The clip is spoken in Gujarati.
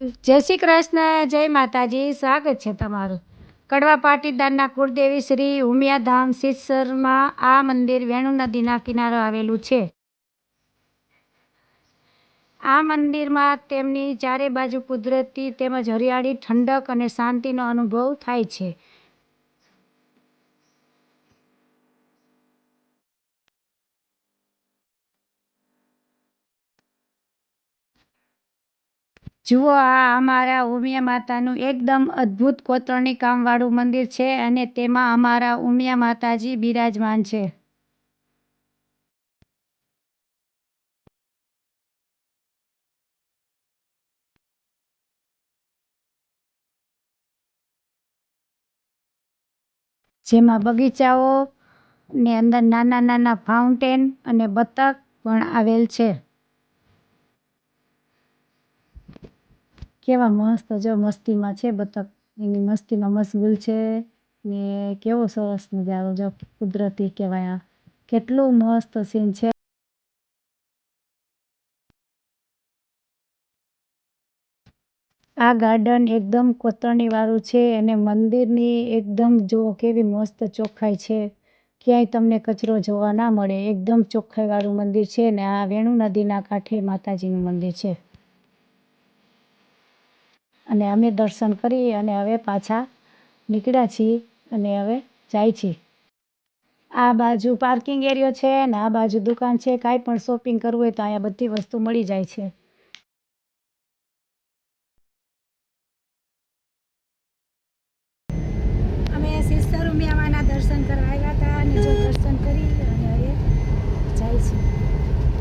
જય શ્રી કૃષ્ણ, જય માતાજી. સ્વાગત છે તમારું. કડવા પાટીદારના કુળદેવી શ્રી ઉમિયાધામ સિદ્ધસરમાં આ મંદિર વેણુ નદીના કિનારે આવેલું છે. આ મંદિરમાં તેમની ચારે બાજુ કુદરતી તેમજ હરિયાળી, ઠંડક અને શાંતિનો અનુભવ થાય છે. જુઓ, આ અમારા ઉમિયા માતાનું એકદમ અદ્ભુત કોતરણી કામવાળું મંદિર છે અને તેમાં અમારા ઉમિયા માતાજી બિરાજમાન છે. જેમાં બગીચાઓ ને અંદર નાના નાના ફાઉન્ટેન અને બતક પણ આવેલ છે. કેવા મસ્ત, જો મસ્તીમાં છે બતક, એની મસ્તીમાં મશગુલ છે ને કેવો સરસ નજારો, જો કુદરતી કહેવાય. આ કેટલું મસ્ત સીન છે. આ ગાર્ડન એકદમ કોતરણી વાળું છે અને મંદિરની એકદમ જો કેવી મસ્ત ચોખ્ખાઈ છે. ક્યાંય તમને કચરો જોવા ના મળે. એકદમ ચોખ્ખાઈ વાળું મંદિર છે ને આ વેણુ નદીના કાંઠે માતાજીનું મંદિર છે. અને અમે દર્શન કરી અને હવે પાછા નીકળ્યા છીએ અને હવે જાય છીએ. આ બાજુ પાર્કિંગ એરિયો છે ને આ બાજુ દુકાન છે. કાંઈ પણ શોપિંગ કરવું હોય તો અહીંયા બધી વસ્તુ મળી જાય છે.